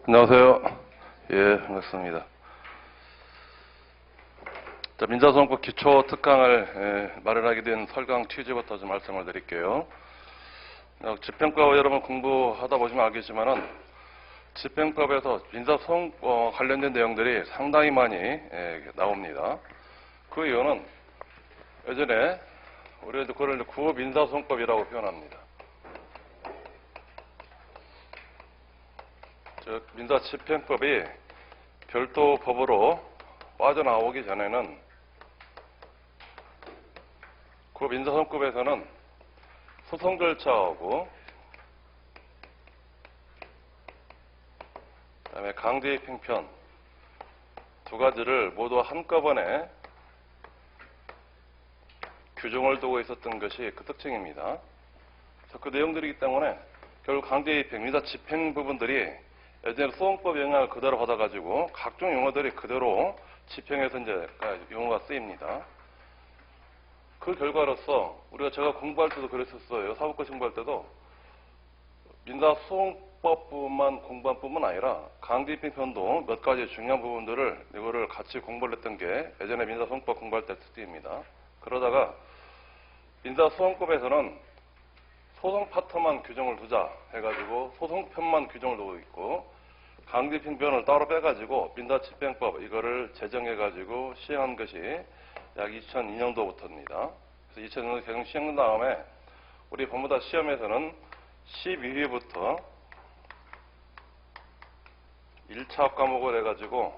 안녕하세요. 예, 반갑습니다. 자, 민사소송법 기초 특강을 마련하게 된 설강 취지부터 좀 말씀을 드릴게요. 집행법 여러분 공부하다 보시면 알겠지만은 집행법에서 민사소송 관련된 내용들이 상당히 많이 나옵니다. 그 이유는 예전에 우리가 그걸 구민사소송법이라고 표현합니다. 즉 민사집행법이 별도 법으로 빠져나오기 전에는 그 민사소송법에서는 소송 절차하고 그다음에 강제입행편 두 가지를 모두 한꺼번에 규정을 두고 있었던 것이 그 특징입니다. 그래서 그 내용들이기 때문에 결국 강제입행, 민사집행 부분들이 예전에 소송법 영향을 그대로 받아가지고 각종 용어들이 그대로 집행에서 이제 용어가 쓰입니다. 그 결과로서 제가 공부할 때도 그랬었어요. 사법과 공부할 때도 민사소송법만 공부한 뿐만 아니라 강제입행편도 몇 가지 중요한 부분들을 이거를 같이 공부를 했던 게 예전에 민사소송법 공부할 때 특징입니다. 그러다가 민사소송법에서는 소송 파트만 규정을 두자 해가지고 소송편만 규정을 두고 있고 강제입행편을 따로 빼가지고 민사집행법 이거를 제정해가지고 시행한 것이 약 2002년도부터입니다. 그래서 2002년도 개정 시행된 다음에 우리 법무다 시험에서는 12회부터 1차 과목을 해가지고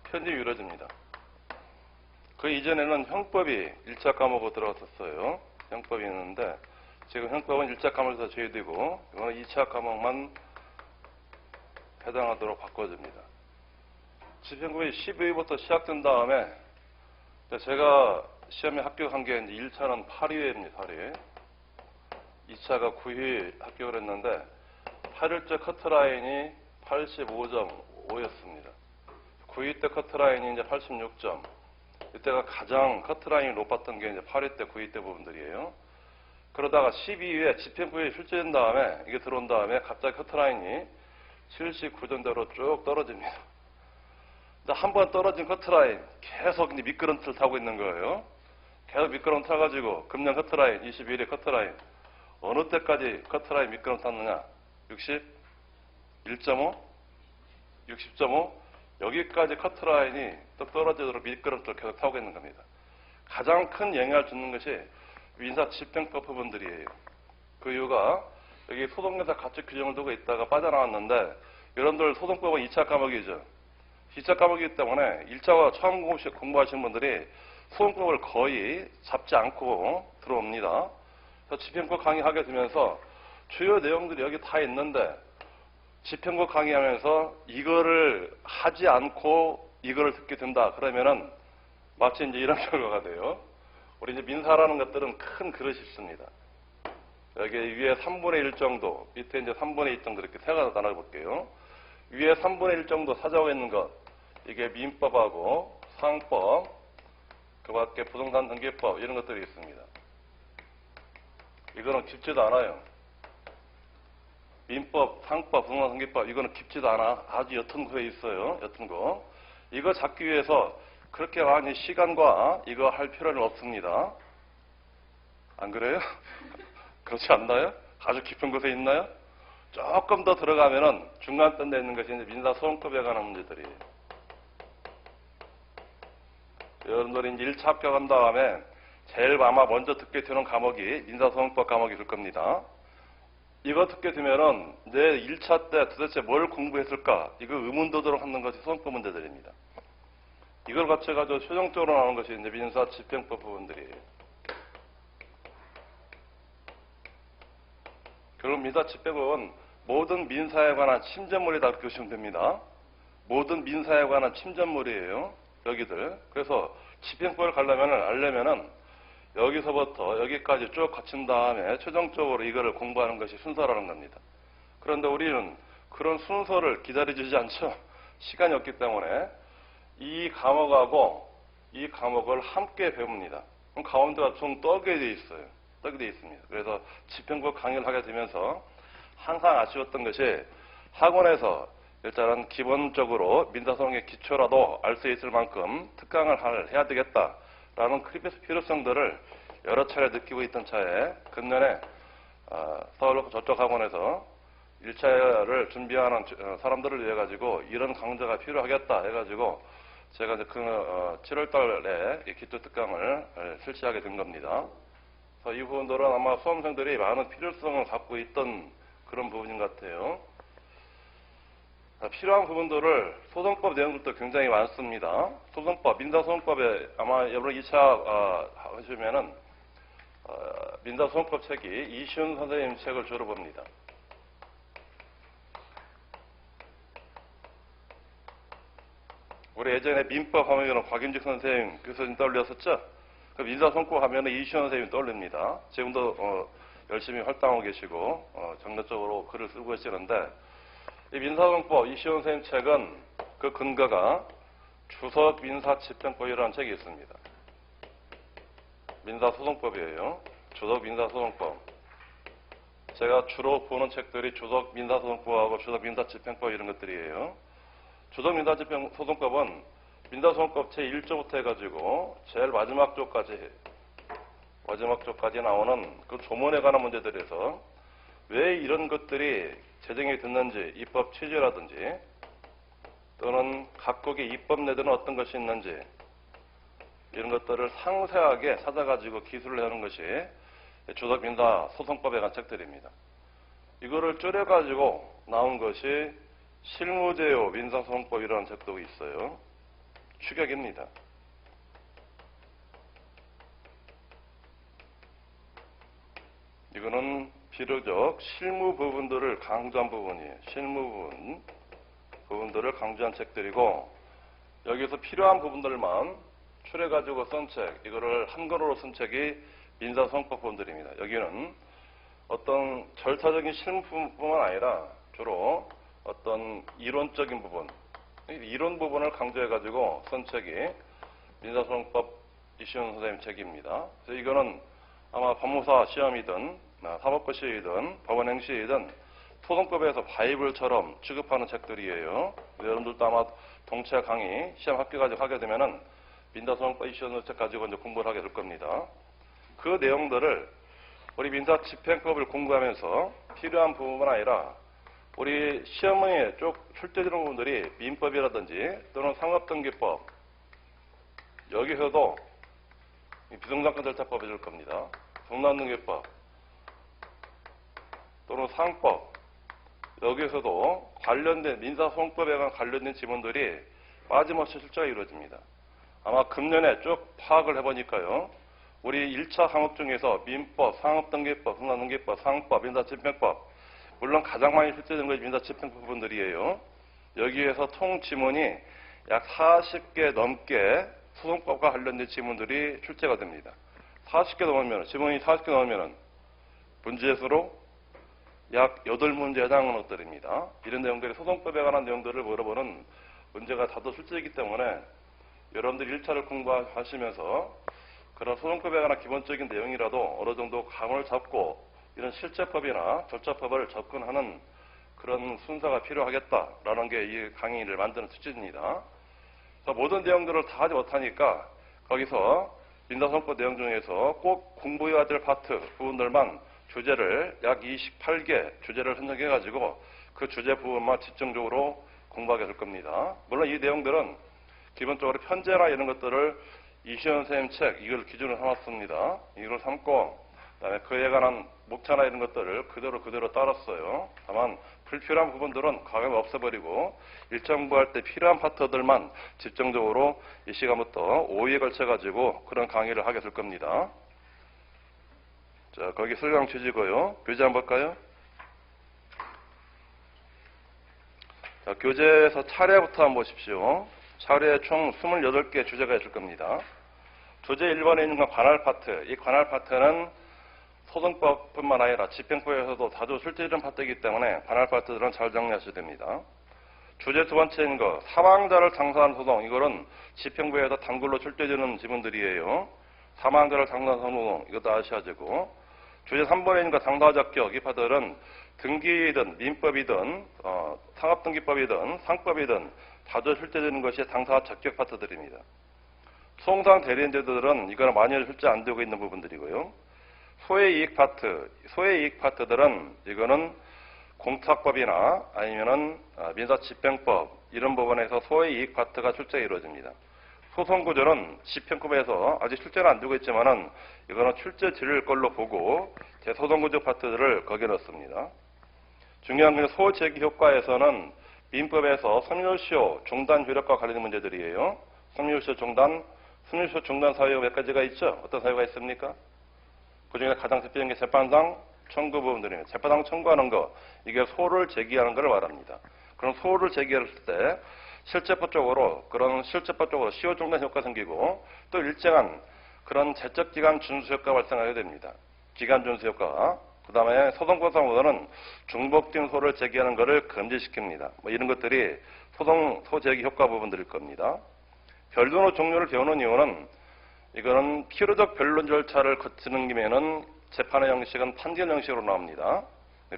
편집이 이루어집니다. 그 이전에는 형법이 1차 과목으로 들어갔었어요. 형법이 있는데 지금 형법은 1차 과목에서 제외되고 이거는 2차 과목만 해당하도록 바꿔줍니다. 집행법이 12회부터 시작된 다음에 제가 시험에 합격한 게 이제 1차는 8회입니다. 8회. 2차가 9회 합격을 했는데 8일째 커트라인이 85.5였습니다. 9회 때 커트라인이 이제 86점. 이때가 가장 커트라인이 높았던 게 이제 8회 때, 9회 때 부분들이에요. 그러다가 12회 집행법이 출제된 다음에 이게 들어온 다음에 갑자기 커트라인이 79점대로 쭉 떨어집니다. 한 번 떨어진 커트라인 계속 이제 미끄럼틀 타고 있는 거예요. 계속 미끄럼 타가지고 금년 커트라인 21회 커트라인 어느 때까지 커트라인 미끄럼 탔느냐 61.5 60.5 여기까지 커트라인이 또 떨어지도록 미끄럼틀 계속 타고 있는 겁니다. 가장 큰 영향을 주는 것이 민사집행법 부분들이에요. 그 이유가 여기 소송에서 가치 규정을 두고 있다가 빠져나왔는데 여러분들 소송법은 2차 과목이죠. 2차 과목이기 때문에 1차와 처음 공부하시는 분들이 소송법을 거의 잡지 않고 들어옵니다. 그래서 집행법 강의하게 되면서 주요 내용들이 여기 다 있는데 집행법 강의하면서 이거를 하지 않고 이거를 듣게 된다. 그러면은 마치 이제 이런 결과가 돼요. 우리 이제 민사라는 것들은 큰 그릇이 있습니다. 여기 위에 3분의 1 정도, 밑에 이제 3분의 2 정도 이렇게 세 가지 나눠볼게요. 위에 3분의 1 정도 사자고 있는 것, 이게 민법하고 상법, 그 밖에 부동산 등기법 이런 것들이 있습니다. 이거는 깊지도 않아요. 민법, 상법, 부동산 등기법 이거는 깊지도 않아. 아주 옅은 거에 있어요. 옅은 거. 이거 잡기 위해서 그렇게 많이 시간과 이거 할 필요는 없습니다. 안 그래요? 그렇지 않나요? 아주 깊은 곳에 있나요? 조금 더 들어가면은 중간편에 있는 것이 이제 민사소송법에 관한 문제들이에요. 여러분들이 이제 1차 합격한 다음에 제일 아마 먼저 듣게 되는 과목이 민사소송법 과목이 될 겁니다. 이거 듣게 되면은 내 1차 때 도대체 뭘 공부했을까? 이거 의문도도록 하는 것이 소송법 문제들입니다. 이걸 갖춰가지고 최종적으로 나오는 것이 이제 민사집행법 부분들이에요. 결국 민사집행법은 모든 민사에 관한 침전물이다 이렇게 보시면 됩니다. 모든 민사에 관한 침전물이에요. 여기들. 그래서 집행법을 알려면은 여기서부터 여기까지 쭉 거친 다음에 최종적으로 이거를 공부하는 것이 순서라는 겁니다. 그런데 우리는 그런 순서를 기다려주지 않죠. 시간이 없기 때문에 이 과목하고 이 과목을 함께 배웁니다. 그럼 가운데가 좀 떠게 돼 있어요. 떠게 돼 있습니다. 그래서 집행법 강의를 하게 되면서 항상 아쉬웠던 것이 학원에서 일단은 기본적으로 민사소송의 기초라도 알 수 있을 만큼 특강을 해야 되겠다라는 필요성들을 여러 차례 느끼고 있던 차에 근년에 서울 저쪽 학원에서 1차를 준비하는 사람들을 위해 가지고 이런 강좌가 필요하겠다 해가지고 제가 이제 7월 달에 이 기초 특강을 실시하게 된 겁니다. 그래서 이 부분들은 아마 수험생들이 많은 필요성을 갖고 있던 그런 부분인 것 같아요. 필요한 부분들을 소송법 내용들도 굉장히 많습니다. 소송법, 민사소송법에 아마 여러분 2차 하시면은 민사소송법 책이 이시훈 선생님 책을 주로 봅니다. 우리 예전에 민법 하면 곽윤직 선생님 교수님 떠올렸었죠? 그 민사소송법 하면 이시훈 선생님 떠올립니다. 지금도 열심히 활동하고 계시고 정례적으로 글을 쓰고 계시는데 이 민사소송법 이시훈 선생님 책은 그 근거가 주석민사집행법이라는 책이 있습니다. 민사소송법이에요. 주석민사소송법. 제가 주로 보는 책들이 주석민사소송법하고 주석민사집행법 이런 것들이에요. 주석민사소송법은 민사소송법 제1조부터 해가지고 제일 마지막 조까지 나오는 그 조문에 관한 문제들에서 왜 이런 것들이 제정이 됐는지, 입법 취지라든지 또는 각국의 입법 내들은 어떤 것이 있는지 이런 것들을 상세하게 찾아가지고 기술을 하는 것이 주석민사소송법에 관한 책들입니다. 이거를 줄여가지고 나온 것이 실무제요 민사소송법이라는 책도 있어요. 추격입니다. 이거는 비교적 실무 부분들을 강조한 부분이에요. 실무 부분들을 강조한 책들이고 여기서 필요한 부분들만 추려가지고 쓴 책, 이거를 한 권으로 쓴 책이 민사소송법 부분들입니다. 여기는 어떤 절차적인 실무 부분뿐만 아니라 주로 어떤 이론적인 부분, 이론 부분을 강조해가지고 쓴 책이 민사소송법 이시훈 선생님 책입니다. 그래서 이거는 아마 법무사 시험이든 사법고 시이든 법원행시이든 소송법에서 바이블처럼 취급하는 책들이에요. 여러분들도 아마 동체 강의 시험 합격까지 하게 되면은 민사소송법 이시훈 책 가지고 이제 공부를 하게 될 겁니다. 그 내용들을 우리 민사집행법을 공부하면서 필요한 부분은 아니라 우리 시험에 쭉 출제되는 부분들이 민법이라든지 또는 상업등기법 여기서도 비정상권 절차법이 될 겁니다. 동남등기법 또는 상법 여기에서도 관련된 민사소송법에 관련된 지문들이 빠짐없이 출제가 이루어집니다. 아마 금년에 쭉 파악을 해보니까요. 우리 1차 상업 중에서 민법, 상업등기법, 동남등기법, 상법, 민사집행법 물론 가장 많이 출제된 것이 민사집행법 부분들이에요. 여기에서 총 지문이 약 40개 넘게 소송법과 관련된 지문들이 출제가 됩니다. 40개 넘으면, 지문이 40개 넘으면 문제수로 약 8문제에 해당하는 것들입니다. 이런 내용들이 소송법에 관한 내용들을 물어보는 문제가 다도 출제이기 때문에 여러분들이 1차를 공부하시면서 그런 소송법에 관한 기본적인 내용이라도 어느 정도 감을 잡고 이런 실제법이나 절차법을 접근하는 그런 순서가 필요하겠다라는 게 이 강의를 만드는 취지입니다. 그래서 모든 내용들을 다 하지 못하니까 거기서 민사소송법 내용 중에서 꼭 공부해야 될 파트 부분들만 주제를 약 28개 주제를 선정해가지고 그 주제 부분만 집중적으로 공부하게 될 겁니다. 물론 이 내용들은 기본적으로 편제나 이런 것들을 이시훈 선생님 책 이걸 기준으로 삼았습니다. 이걸 삼고 그다음에 그에 관한 목차나 이런 것들을 그대로 따랐어요. 다만 불필요한 부분들은 과감히 없애버리고 일정 공부할 때 필요한 파트들만 집중적으로 이 시간부터 5회에 걸쳐가지고 그런 강의를 하게 될 겁니다. 자, 거기 설명 취지고요. 교재 한번 볼까요? 자, 교재에서 차례부터 한번 보십시오. 차례에 총 28개 주제가 있을 겁니다. 주제 1번에 있는 건 관할 파트. 이 관할 파트는 소송법뿐만 아니라 집행법에서도 자주 출제되는 파트이기 때문에 관할 파트들은 잘 정리하셔야 됩니다. 주제 두 번째인 거 사망자를 당사한 소송. 이거는 집행부에서 단글로 출제되는 지문들이에요. 사망자를 당사한 소송 이것도 아셔야 되고 주제 3번에 있는 거 당사자 격. 이 파트들은 등기든 민법이든 상업등기법이든 상법이든 자주 출제되는 것이 당사자 적격 파트들입니다. 소송상 대리인제도들은 이거는 많이 출제 안 되고 있는 부분들이고요. 소외이익 파트들은 이거는 공탁법이나 아니면은 민사집행법 이런 부분에서 소외이익 파트가 출제가 이루어집니다. 소송구조는 집행법에서 아직 출제는 안 되고 있지만은 이거는 출제 될 걸로 보고 제 소송구조 파트들을 거기에 넣습니다. 중요한 건 소제기 효과에서는 민법에서 섬유시효 중단 효력과 관련된 문제들이에요. 섬유시효 중단 사유가 몇 가지가 있죠? 어떤 사유가 있습니까? 그 중에 가장 대표적인 게 재판상 청구 부분들입니다. 재판상 청구하는 거, 이게 소를 제기하는 것을 말합니다. 그럼 소를 제기했을 때 실체법 쪽으로 시효 중단 효과 생기고 또 일정한 그런 제적 기간 준수 효과 발생하게 됩니다. 기간 준수 효과. 그 다음에 소송법상으로는 중복된 소를 제기하는 것을 금지시킵니다. 뭐 이런 것들이 소 제기 효과 부분들일 겁니다. 변론의 종류를 배우는 이유는 이거는 필요적 변론 절차를 거치는 김에는 재판의 형식은 판결 형식으로 나옵니다.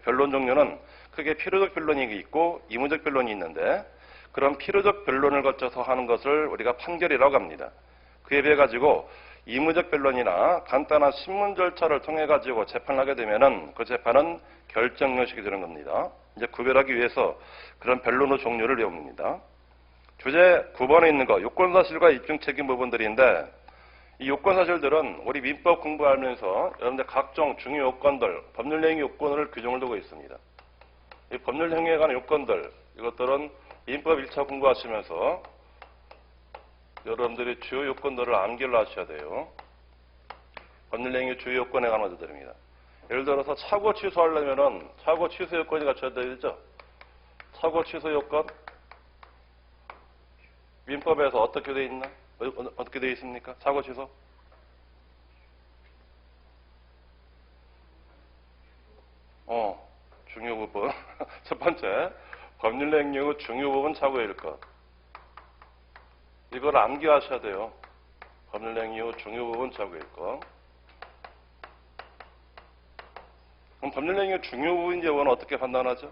변론 종류는 크게 필요적 변론이 있고 의무적 변론이 있는데 그런 필요적 변론을 거쳐서 하는 것을 우리가 판결이라고 합니다. 그에 비해 가지고 의무적 변론이나 간단한 신문 절차를 통해 가지고 재판을 하게 되면은 그 재판은 결정 형식이 되는 겁니다. 이제 구별하기 위해서 그런 변론의 종류를 배웁니다. 주제 9번에 있는 거 요건사실과 입증책임 부분들인데 이 요건사실들은 우리 민법 공부하면서 여러분들 각종 중요 요건들, 법률행위 요건을 규정을 두고 있습니다. 이 법률행위에 관한 요건들, 이것들은 민법 1차 공부하시면서 여러분들이 주요 요건들을 암기를 하셔야 돼요. 법률행위 주요 요건에 관한 문제들입니다. 예를 들어서 차고 취소하려면은 차고 취소 요건이 갖춰야 되죠. 차고 취소 요건 민법에서 어떻게 되어 있나? 어떻게 되어 있습니까? 차고 취소? 중요 부분. 첫 번째, 법률행위의 중요 부분 차고일 것. 이걸 암기하셔야 돼요. 법률행위의 중요 부분 차고일 것. 그럼 법률행위의 중요 부분인지 여부는 어떻게 판단하죠?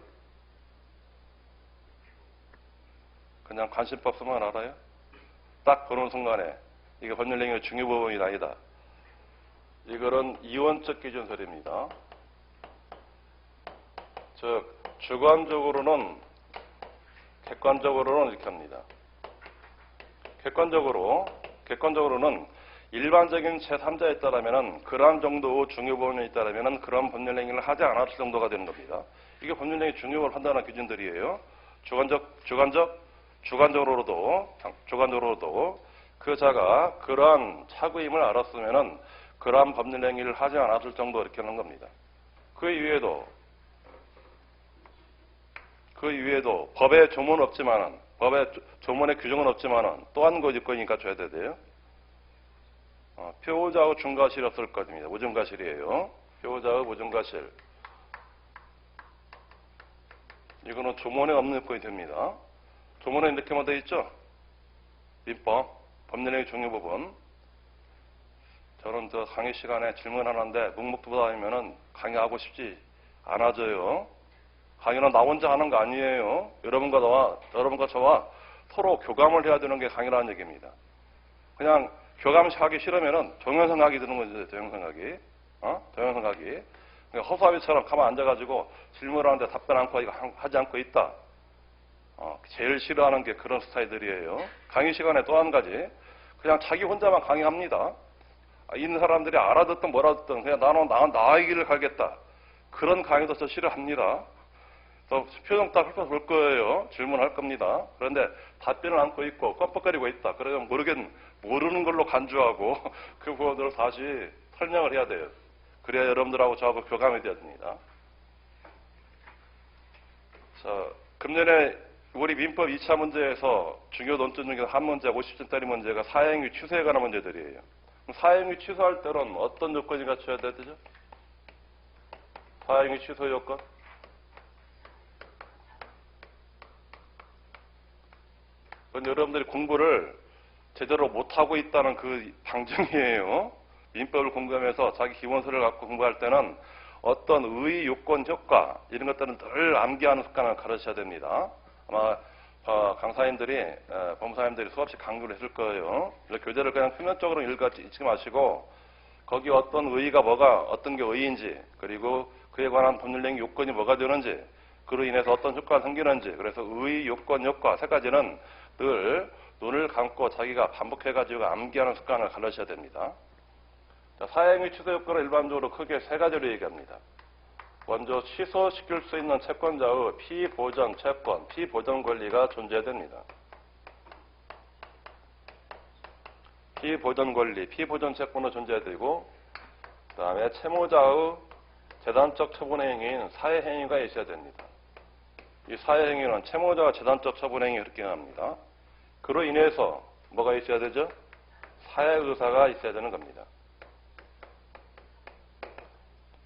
그냥 관심법 쓰면 알아요? 딱 보는 순간에 이게 법률행위의 중요 부분이 아니다. 이거는 이원적 기준설입니다. 즉 주관적으로는 객관적으로는 이렇게 합니다. 객관적으로는 일반적인 제3자에 따르면은 그러한 정도 중요 부분에 있다라면은 그런 법률행위를 하지 않았을 정도가 되는 겁니다. 이게 법률행위 중요를 판단하는 기준들이에요. 주관적으로도 그 자가 그러한 차구임을 알았으면은 그러한 법률행위를 하지 않았을 정도 이렇게 하는 겁니다. 그 이외에도 법에 조문은 없지만은 법에 조문의 규정은 없지만은 또 한 가지 요건이 갖춰야 돼요. 표자의 중과실이 없을 것입니다. 무증과실이에요. 표자의 무증과실. 이거는 조문에 없는 요건이 됩니다. 조문에 이렇게만 되어 있죠? 민법, 법률행위 중요 부분. 저는 저 강의 시간에 질문하는데 묵묵부답 하면은 강의하고 싶지 않아져요. 강의는 나 혼자 하는 거 아니에요. 여러분과 저와 서로 교감을 해야 되는 게 강의라는 얘기입니다. 그냥 교감하기 싫으면은 동영상하기 드는 거죠. 동영상하기. 동영상하기. 그러니까 허수아비처럼 가만 앉아가지고 질문하는데 답변 않고 하지 않고 있다. 제일 싫어하는 게 그런 스타일들이에요. 강의 시간에 또 한 가지. 그냥 자기 혼자만 강의합니다. 있는 사람들이 알아듣든 뭐라듣든 그냥 나는 나의 길을 가겠다. 그런 강의도 저 싫어합니다. 표정 딱 훑어볼 거예요. 질문할 겁니다. 그런데 답변을 않고 있고 껌뻑거리고 있다. 그러면 모르는 걸로 간주하고 그 부분들을 다시 설명을 해야 돼요. 그래야 여러분들하고 저하고 교감이 돼야 됩니다. 자, 금년에 우리 민법 2차 문제에서 중요 논점 중에 한 문제, 50점짜리 문제가 사행위 취소에 관한 문제들이에요. 사행위 취소할 때는 어떤 요건이 갖춰야 되죠? 사행위 취소 요건? 그건 여러분들이 공부를 제대로 못하고 있다는 그 방증이에요. 민법을 공부하면서 자기 기본서를 갖고 공부할 때는 어떤 의, 요건, 효과 이런 것들은 늘 암기하는 습관을 가르쳐야 됩니다. 아마 강사님들이, 법무사님들이 수없이 강조를 했을 거예요. 그래서 교재를 그냥 표면적으로 읽지 마시고 거기 어떤 의의가 뭐가 어떤 게 의의인지 그리고 그에 관한 법률행 요건이 뭐가 되는지 그로 인해서 어떤 효과가 생기는지 그래서 의, 요건, 효과 세 가지는 늘 눈을 감고 자기가 반복해가지고 암기하는 습관을 가르쳐야 됩니다. 자, 사행위 취소 효과를 일반적으로 크게 세 가지로 얘기합니다. 먼저 취소시킬 수 있는 채권자의 피보전 채권, 피보전 권리가 존재됩니다. 피보전 권리, 피보전 채권은 존재되고 그 다음에 채무자의 재단적 처분 행위인 사회행위가 있어야 됩니다. 이 사회행위는 채무자가 재단적 처분 행위 그렇게 합니다. 그로 인해서 뭐가 있어야 되죠? 사회의사가 있어야 되는 겁니다.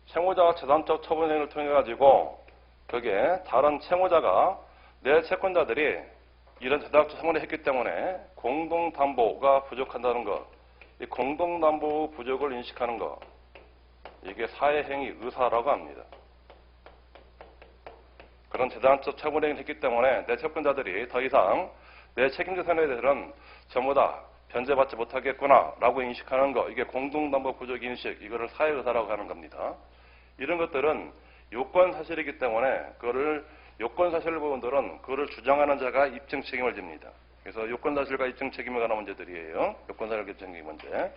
채무자가 재단적 처분 행위를 통해 가지고 거기에 다른 채무자가 내 채권자들이 이런 재단적 처분을 했기 때문에 공동담보가 부족한다는 것, 이 공동담보 부족을 인식하는 것, 이게 사회행위 의사라고 합니다. 그런 재단적 처분 행위를 했기 때문에 내 채권자들이 더 이상 내 책임자산에 대해서는 전부 다 변제받지 못하겠구나 라고 인식하는 것, 이게 공동담보 부족 인식, 이거를 사회의사라고 하는 겁니다. 이런 것들은 요건사실이기 때문에 그거를 요건사실 부분들은 그거를 주장하는 자가 입증 책임을 집니다. 그래서 요건사실과 입증 책임에 관한 문제들이에요. 요건사실 입증 책임 문제.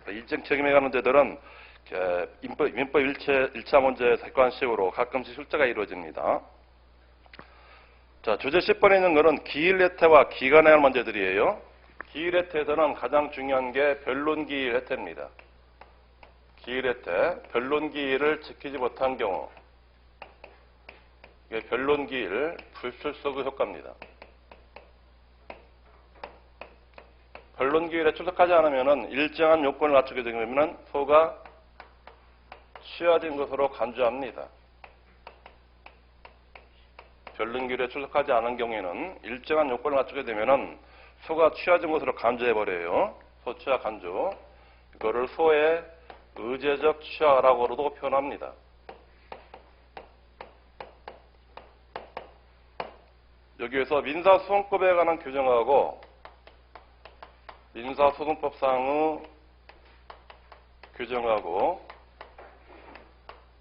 입증 책임에 관한 문제들은 민법 1차 문제 객관식으로 가끔씩 출제가 이루어집니다. 자, 주제 10번에 있는 것은 기일혜태와 기간에 관한 문제들이에요. 기일혜태에서는 가장 중요한 게 변론기일혜태입니다. 기일혜태, 변론기일을 지키지 못한 경우, 이게 변론기일 불출석의 효과입니다. 변론기일에 출석하지 않으면 일정한 요건을 갖추게 되면 소가 취하된 것으로 간주합니다. 변론기일에 출석하지 않은 경우에는 일정한 요건을 갖추게 되면 소가 취하된 것으로 간주해버려요. 소취하 간주. 이거를 소의 의제적 취하라고도 표현합니다. 여기에서 민사소송법에 관한 규정하고 민사소송법상의 규정하고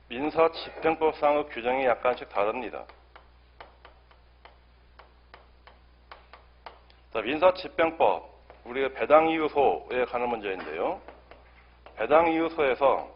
민사집행법상의 규정이 약간씩 다릅니다. 자, 민사집행법, 우리가 배당이유소에 관한 문제인데요. 배당이유소에서